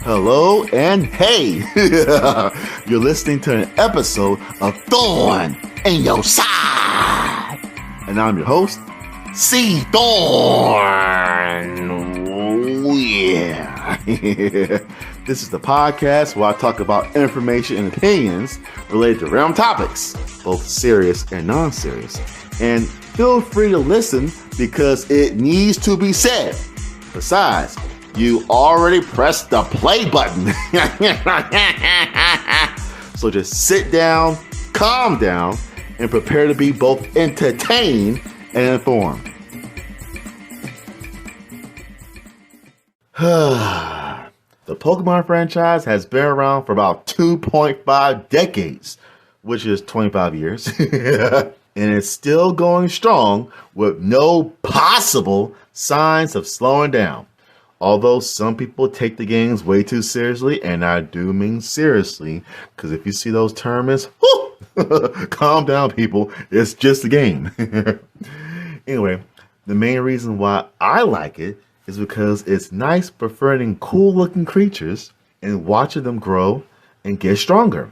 Hello and hey! You're listening to an episode of Thorne in Your Side. And I'm your host, C. Thorne. Oh, yeah. This is the podcast where I talk about information and opinions related to random topics, both serious and non-serious. And feel free to listen because it needs to be said. Besides, you already pressed the play button. So just sit down, calm down, and prepare to be both entertained and informed. The Pokemon franchise has been around for about 2.5 decades, which is 25 years. And it's still going strong with no possible signs of slowing down. Although some people take the games way too seriously, and I do mean seriously, because if you see those tournaments, calm down, people. It's just a game. Anyway, the main reason why I like it is because it's nice befriending cool-looking creatures and watching them grow and get stronger.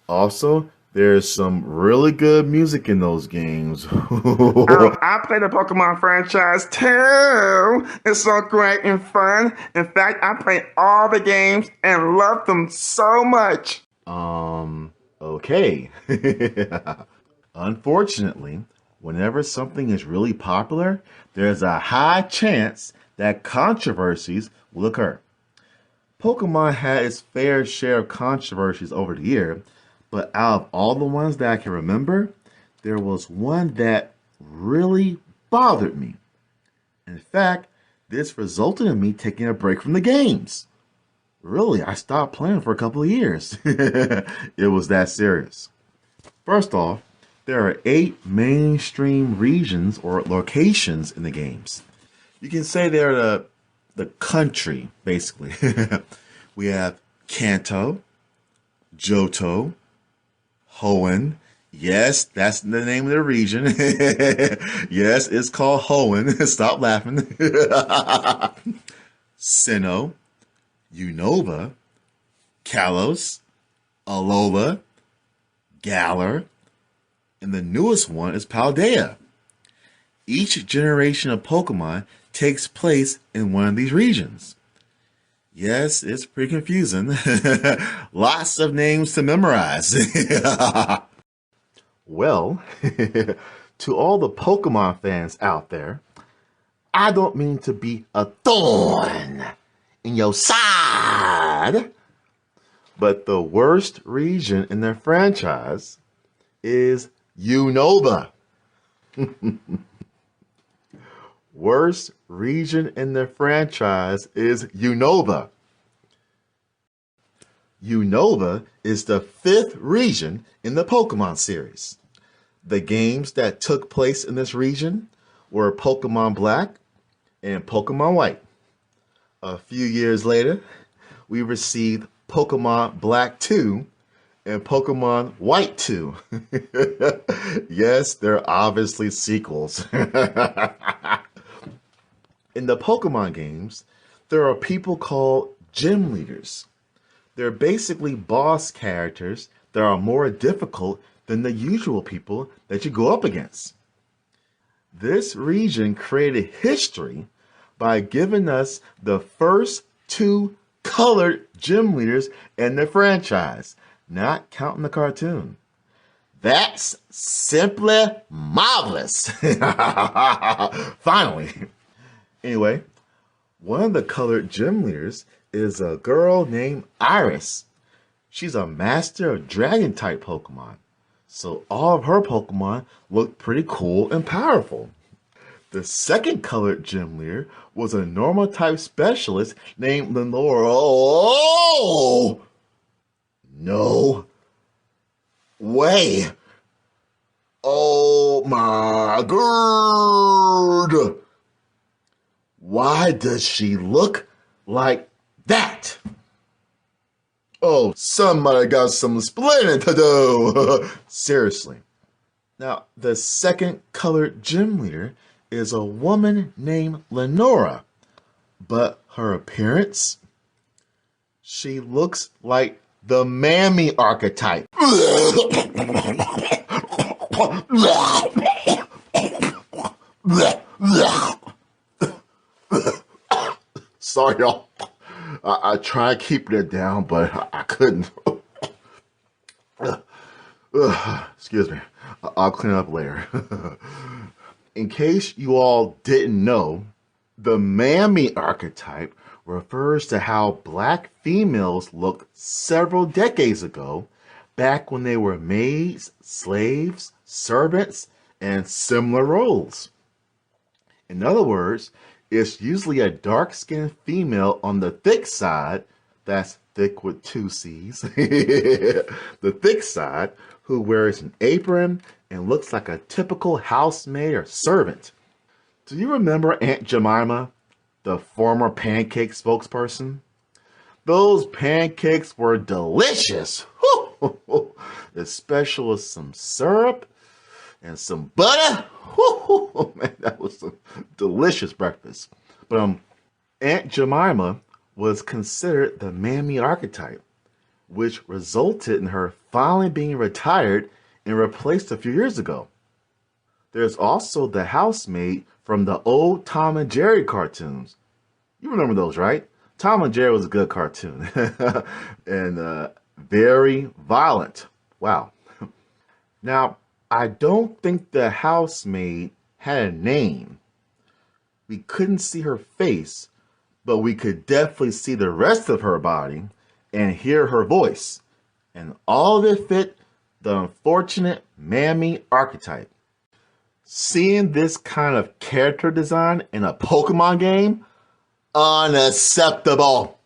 Also, there's some really good music in those games. I play the Pokemon franchise too. It's so great and fun. In fact, I play all the games and love them so much. Okay. Unfortunately, whenever something is really popular, there's a high chance that controversies will occur. Pokemon had its fair share of controversies over the year, but out of all the ones that I can remember, there was one that really bothered me. In fact, this resulted in me taking a break from the games. Really, I stopped playing for a couple of years. It was that serious. First off, there are 8 mainstream regions or locations in the games. You can say they're the country, basically. We have Kanto, Johto, Hoenn. Yes, that's the name of the region. Yes, it's called Hoenn. Stop laughing. Sinnoh, Unova, Kalos, Alola, Galar, and the newest one is Paldea. Each generation of Pokemon takes place in one of these regions. Yes, it's pretty confusing. Lots of names to memorize. Well, to all the Pokemon fans out there, I don't mean to be a thorn in your side, but the worst region in their franchise is Unova. Worst region in their franchise is Unova. Unova is the 5th region in the Pokemon series. The games that took place in this region were Pokemon Black and Pokemon White. A few years later, we received Pokemon Black 2 and Pokemon White 2. Yes, they're obviously sequels. In the Pokemon games, there are people called gym leaders. They're basically boss characters that are more difficult than the usual people that you go up against. This region created history by giving us the first 2 colored gym leaders in the franchise, not counting the cartoon. That's simply marvelous. Finally. Anyway, one of the colored gym leaders is a girl named Iris. She's a master of dragon-type Pokemon, so all of her Pokemon look pretty cool and powerful. The second colored gym leader was a normal-type specialist named Lenora. Oh! No way! Oh my god! Why does she look like that? Oh, somebody got some explaining to do. Seriously. Now, the second colored gym leader is a woman named Lenora, but her appearance, She looks like the mammy archetype. Sorry, y'all. I tried keeping it down, but I couldn't. Excuse me. I'll clean up later. In case you all didn't know, the mammy archetype refers to how black females looked several decades ago, back when they were maids, slaves, servants, and similar roles. In other words, it's usually a dark-skinned female on the thick side, that's thick with two C's, the thick side, who wears an apron and looks like a typical housemaid or servant. Do you remember Aunt Jemima, the former pancake spokesperson? Those pancakes were delicious, especially with some syrup and some butter. Man, that was some delicious breakfast. But Aunt Jemima was considered the mammy archetype, which resulted in her finally being retired and replaced a few years ago. There's also the housemaid from the old Tom and Jerry cartoons. You remember those, right? Tom and Jerry was a good cartoon and very violent. Wow. Now, I don't think the housemaid had a name. We couldn't see her face, but we could definitely see the rest of her body and hear her voice. And all of it fit the unfortunate mammy archetype. Seeing this kind of character design in a Pokemon game, unacceptable.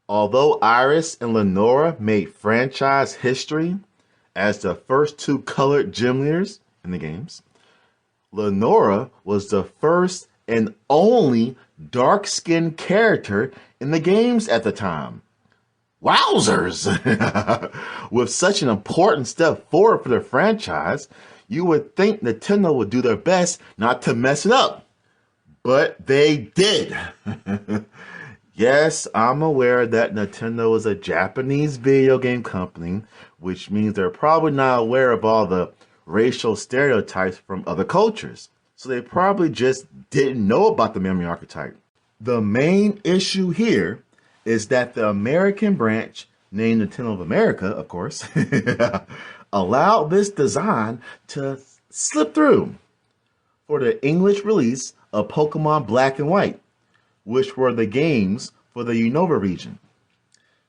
Although Iris and Lenora made franchise history as the first two colored gym leaders in the games, Lenora was the first and only dark-skinned character in the games at the time. Wowzers! With such an important step forward for the franchise, you would think Nintendo would do their best not to mess it up. But they did. Yes, I'm aware that Nintendo is a Japanese video game company, which means they're probably not aware of all the racial stereotypes from other cultures. So they probably just didn't know about the mammy archetype. The main issue here is that the American branch, named Nintendo of America, of course, allowed this design to slip through for the English release of Pokemon Black and White, which were the games for the Unova region.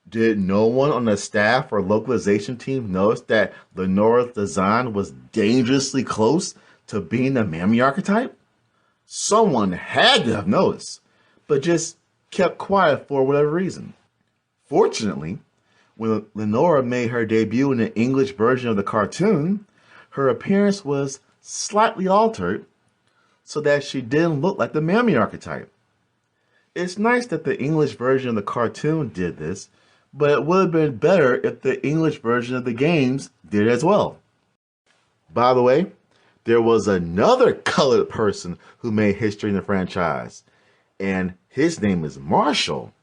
Did no one on the staff or localization team notice that Lenora's design was dangerously close to being the mammy archetype? Someone had to have noticed, but just kept quiet for whatever reason. Fortunately, when Lenora made her debut in the English version of the cartoon, her appearance was slightly altered so that she didn't look like the mammy archetype. It's nice that the English version of the cartoon did this, but it would have been better if the English version of the games did as well. By the way, there was another colored person who made history in the franchise, and his name is Marshall.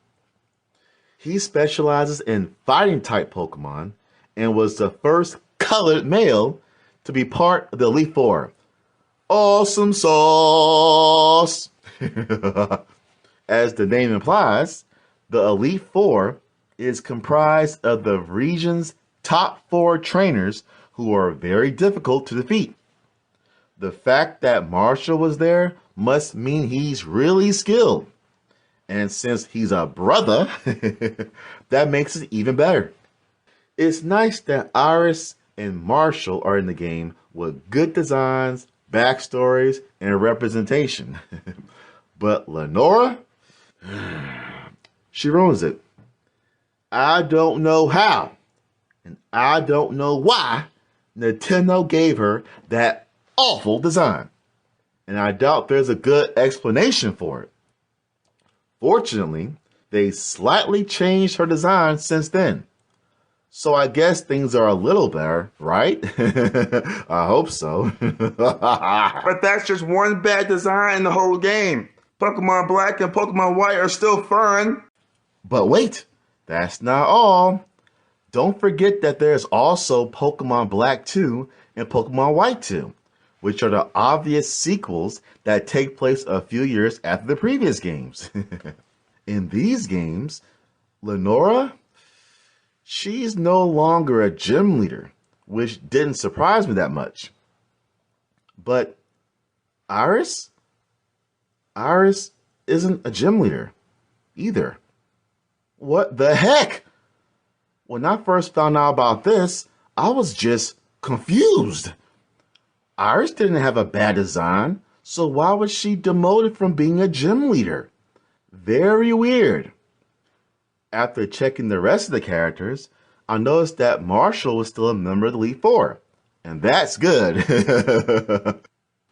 He specializes in fighting type Pokemon and was the first colored male to be part of the Elite Four. Awesome sauce! As the name implies, the Elite Four is comprised of the region's top 4 trainers who are very difficult to defeat. The fact that Marshall was there must mean he's really skilled. And since he's a brother, that makes it even better. It's nice that Iris and Marshall are in the game with good designs, backstories, and representation. But Lenora, she ruins it. I don't know how, and I don't know why Nintendo gave her that awful design. And I doubt there's a good explanation for it. Fortunately, they slightly changed her design since then. So I guess things are a little better, right? I hope so. But that's just one bad design in the whole game. Pokemon Black and Pokemon White are still fun. But wait, That's not all. Don't forget that there's also Pokemon Black 2 and Pokemon White 2, which are the obvious sequels that take place a few years after the previous games. In these games, Lenora, she's no longer a gym leader, which didn't surprise me that much. But Iris? Iris isn't a gym leader either. What the heck? When I first found out about this, I was just confused. Iris didn't have a bad design, so why was she demoted from being a gym leader? Very weird. After checking the rest of the characters, I noticed that Marshall was still a member of the Elite Four, and that's good.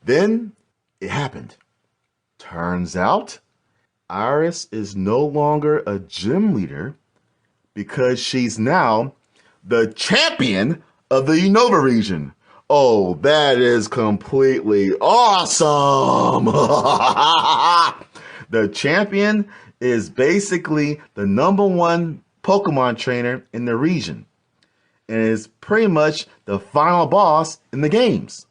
Then it happened. Turns out, Iris is no longer a gym leader because she's now the champion of the Unova region. Oh, that is completely awesome! The champion is basically the #1 Pokemon trainer in the region and is pretty much the final boss in the games.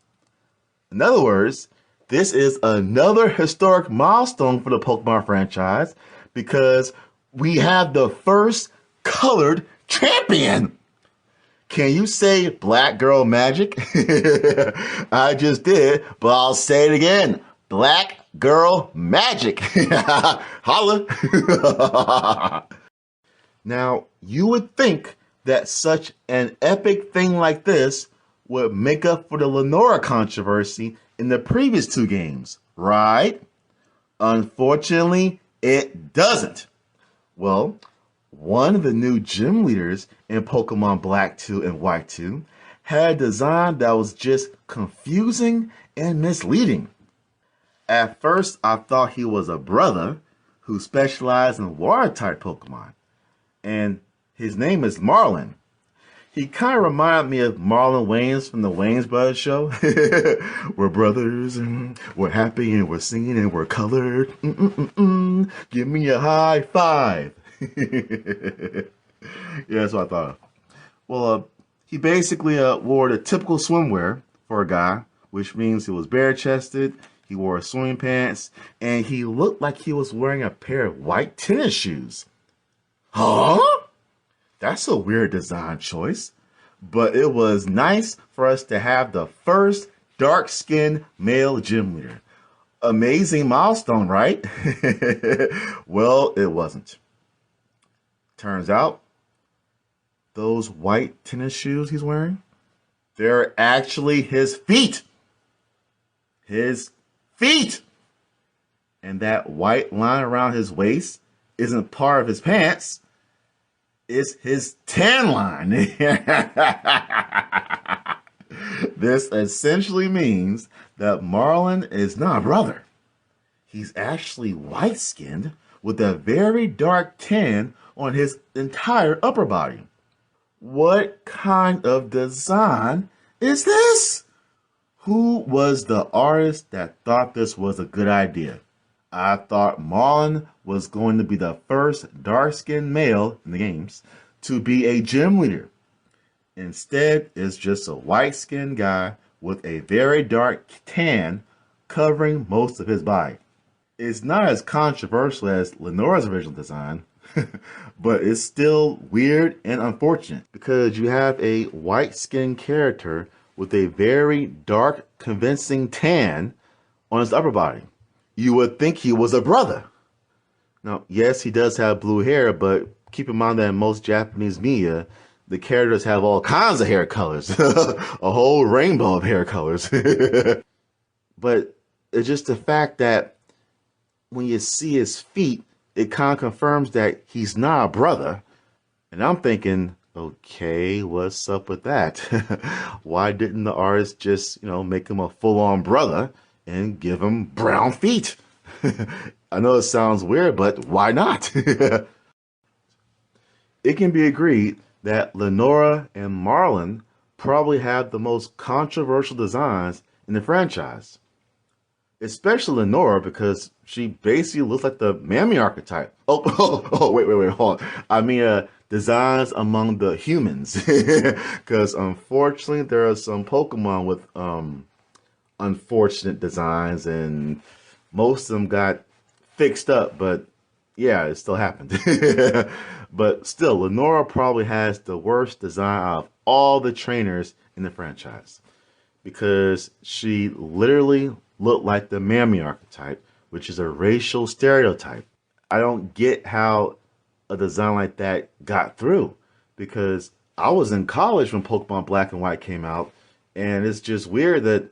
In other words, this is another historic milestone for the Pokemon franchise because we have the first colored champion. Can you say Black Girl Magic? I just did, but I'll say it again. Black Girl Magic. Holla. Now, you would think that such an epic thing like this would make up for the Lenora controversy in the previous 2 games, right? Unfortunately, it doesn't. Well, one of the new gym leaders in Pokemon Black 2 and White 2 had a design that was just confusing and misleading. At first, I thought he was a brother who specialized in water-type Pokemon, and his name is Marlin. He kind of reminded me of Marlon Wayans from the Wayans Brothers show. We're brothers, and we're happy, and we're singing, and we're colored. Give me a high five. Yeah, that's what I thought of. Well, he basically wore the typical swimwear for a guy, which means he was bare-chested, he wore swimming pants, and he looked like he was wearing a pair of white tennis shoes. Huh? That's a weird design choice, but it was nice for us to have the first dark-skinned male gym leader. Amazing milestone, right? Well, it wasn't. Turns out, those white tennis shoes he's wearing, they're actually his feet. His feet! And that white line around his waist isn't part of his pants. It's his tan line. This essentially means that Marlin is not a brother. He's actually white-skinned with a very dark tan on his entire upper body. What kind of design is this? Who was the artist that thought this was a good idea? I thought Marlin was going to be the first dark-skinned male in the games to be a gym leader. Instead, it's just a white-skinned guy with a very dark tan covering most of his body. It's not as controversial as Lenora's original design, but it's still weird and unfortunate because you have a white-skinned character with a very dark, convincing tan on his upper body. You would think he was a brother. Now, yes, he does have blue hair, but keep in mind that in most Japanese media, the characters have all kinds of hair colors, a whole rainbow of hair colors. But it's just the fact that when you see his feet, it kind of confirms that he's not a brother. And I'm thinking, okay, what's up with that? Why didn't the artist just, make him a full-on brother and give him brown feet? I know it sounds weird, but why not? It can be agreed that Lenora and Marlin probably have the most controversial designs in the franchise. especially Lenora, because she basically looks like the mammy archetype. Oh, wait, hold on. I mean, designs among the humans, because unfortunately there are some Pokemon with unfortunate designs, and most of them got fixed up. But yeah, it still happened. But still, Lenora probably has the worst design of all the trainers in the franchise because she literally looked like the mammy archetype, which is a racial stereotype. I don't get how a design like that got through because I was in college when Pokemon Black and White came out, and it's just weird that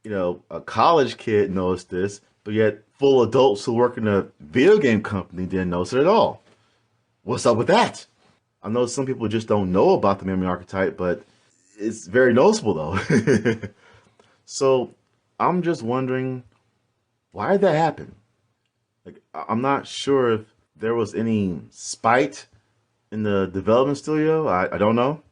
a college kid knows this, but yet full adults who work in a video game company didn't notice it at all. What's up with that? I know some people just don't know about the memory archetype, but it's very noticeable though. So I'm just wondering why did that happen? Like I'm not sure if there was any spite in the development studio. I don't know.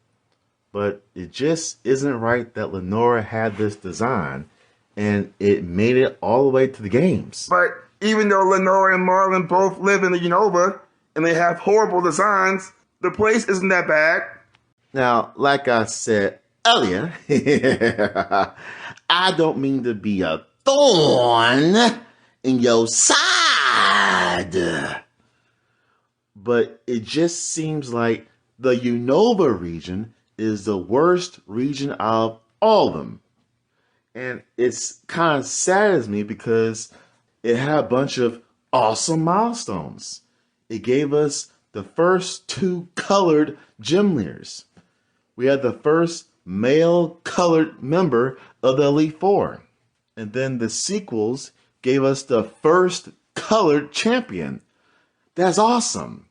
But it just isn't right that Lenora had this design and it made it all the way to the games. But even though Lenore and Marlin both live in the Unova and they have horrible designs, the place isn't that bad. Now, like I said earlier, I don't mean to be a thorn in your side, but it just seems like the Unova region is the worst region of all of them. And it's kind of saddens me because it had a bunch of awesome milestones. It gave us the first two colored gym leaders. We had the first male colored member of the Elite Four. And then the sequels gave us the first colored champion. That's awesome.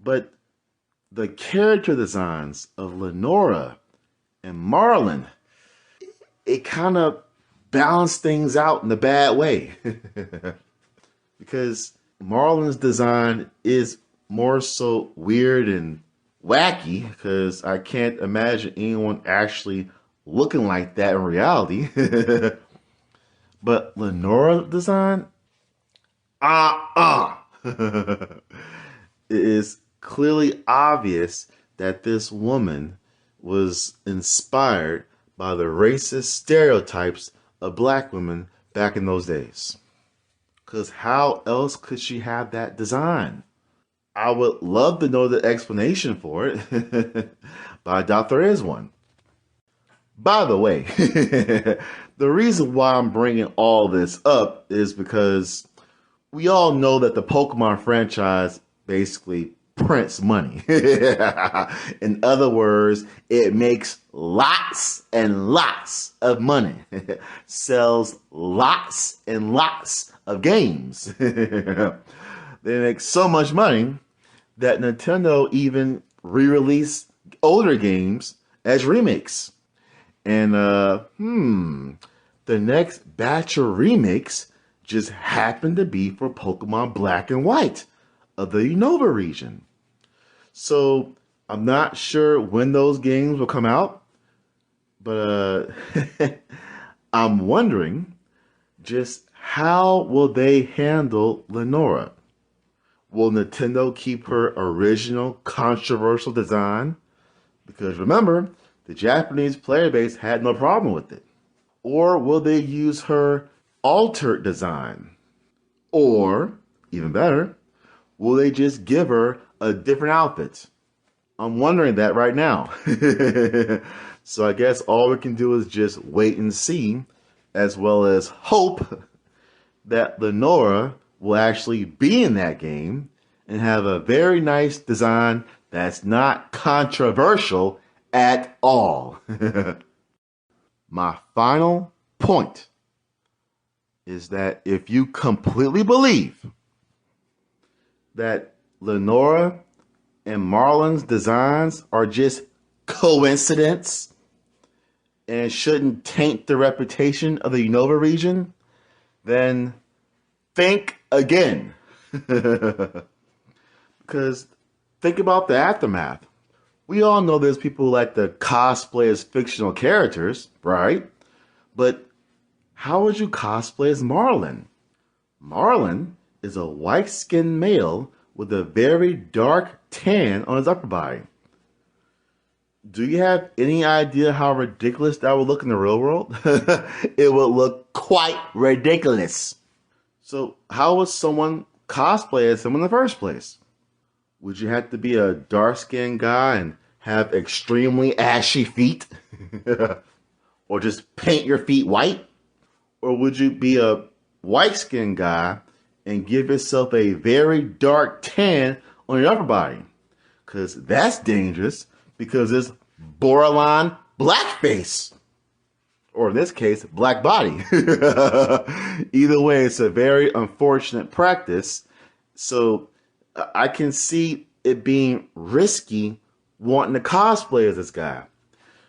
But the character designs of Lenora and Marlin, it kind of balanced things out in a bad way. Because Marlin's design is more so weird and wacky because I can't imagine anyone actually looking like that in reality. But Lenora design, it is clearly obvious that this woman was inspired by the racist stereotypes of black women back in those days. Because how else could she have that design? I would love to know the explanation for it, but I doubt there is one. By the way, the reason why I'm bringing all this up is because we all know that the Pokemon franchise basically prints money. In other words, it makes lots and lots of money, sells lots and lots of games. They make so much money that Nintendo even re-released older games as remakes. And the next batch of remakes just happened to be for Pokemon Black and White of the Unova region. So I'm not sure when those games will come out, but I'm wondering just how will they handle Lenora? Will Nintendo keep her original controversial design? Because remember, the Japanese player base had no problem with it. Or will they use her altered design? Or, even better, will they just give her a different outfit? I'm wondering that right now. So I guess all we can do is just wait and see, as well as hope that Lenora will actually be in that game and have a very nice design that's not controversial at all. My final point is that if you completely believe that Lenora and Marlin's designs are just coincidence and shouldn't taint the reputation of the Unova region, then think again. Because think about the aftermath. We all know there's people who like to cosplay as fictional characters, right? But How would you cosplay as Marlin? Marlin is a white-skinned male with a very dark tan on his upper body. Do you have any idea how ridiculous that would look in the real world? It would look quite ridiculous. So how would someone cosplay as him in the first place? Would you have to be a dark-skinned guy and have extremely ashy feet? Or just paint your feet white? Or would you be a white-skinned guy and give yourself a very dark tan on your upper body? Because that's dangerous, because it's borderline blackface. Or in this case, black body. Either way, it's a very unfortunate practice. So I can see it being risky wanting to cosplay as this guy.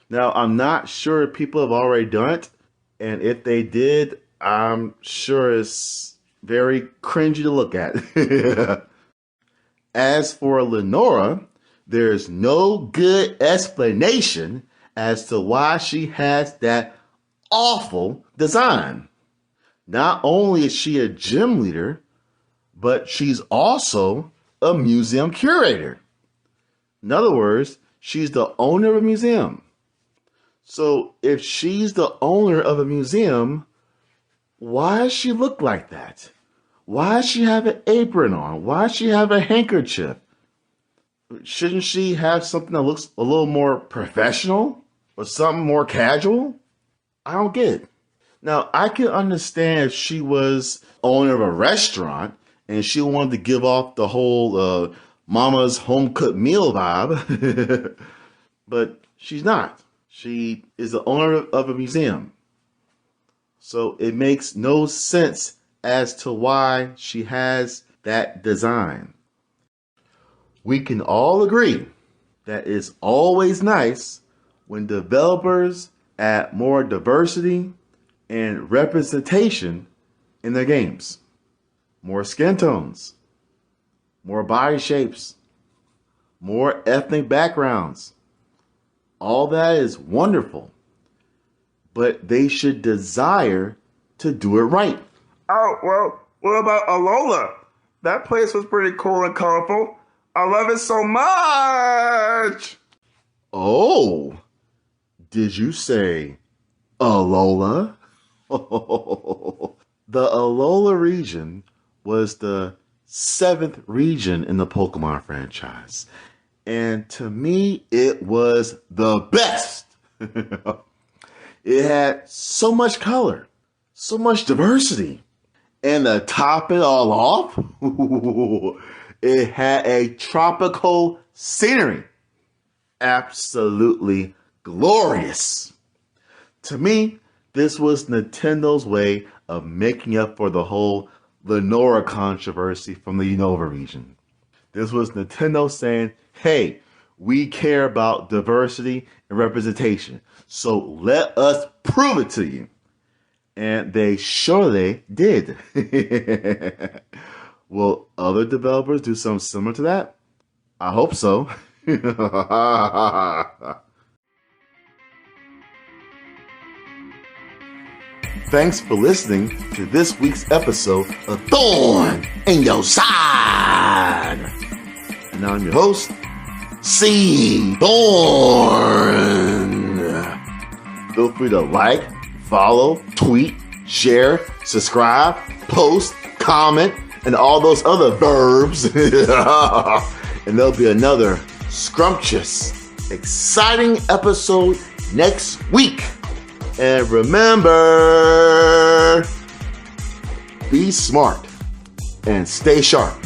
Now, I'm not sure if people have already done it. And if they did, I'm sure it's very cringy to look at. As for Lenora, there's no good explanation as to why she has that awful design. Not only is she a gym leader, but she's also a museum curator. In other words, she's the owner of a museum. So if she's the owner of a museum, why does she look like that? Why does she have an apron on? Why does she have a handkerchief? Shouldn't she have something that looks a little more professional or something more casual? I don't get it. Now, I can understand if she was owner of a restaurant and she wanted to give off the whole mama's home-cooked meal vibe, but she's not. She is the owner of a museum. So it makes no sense as to why she has that design. We can all agree that it's always nice when developers add more diversity and representation in their games. More skin tones, more body shapes, more ethnic backgrounds. All that is wonderful, but they should desire to do it right. Oh, well, what about Alola? That place was pretty cool and colorful. I love it so much. Oh, did you say Alola? The Alola region was the 7th region in the Pokemon franchise. And to me, it was the best. It had so much color, so much diversity. And to top it all off, it had a tropical scenery. Absolutely glorious. To me, this was Nintendo's way of making up for the whole Lenora controversy from the Unova region. This was Nintendo saying, hey, we care about diversity and representation, so let us prove it to you. And they surely did. Will other developers do something similar to that? I hope so. Thanks for listening to this week's episode of Thorne in Your Side. And I'm your host, C. Thorne. Feel free to like, follow, tweet, share, subscribe, post, comment, and all those other verbs. And there'll be another scrumptious, exciting episode next week. And remember, be smart and stay sharp.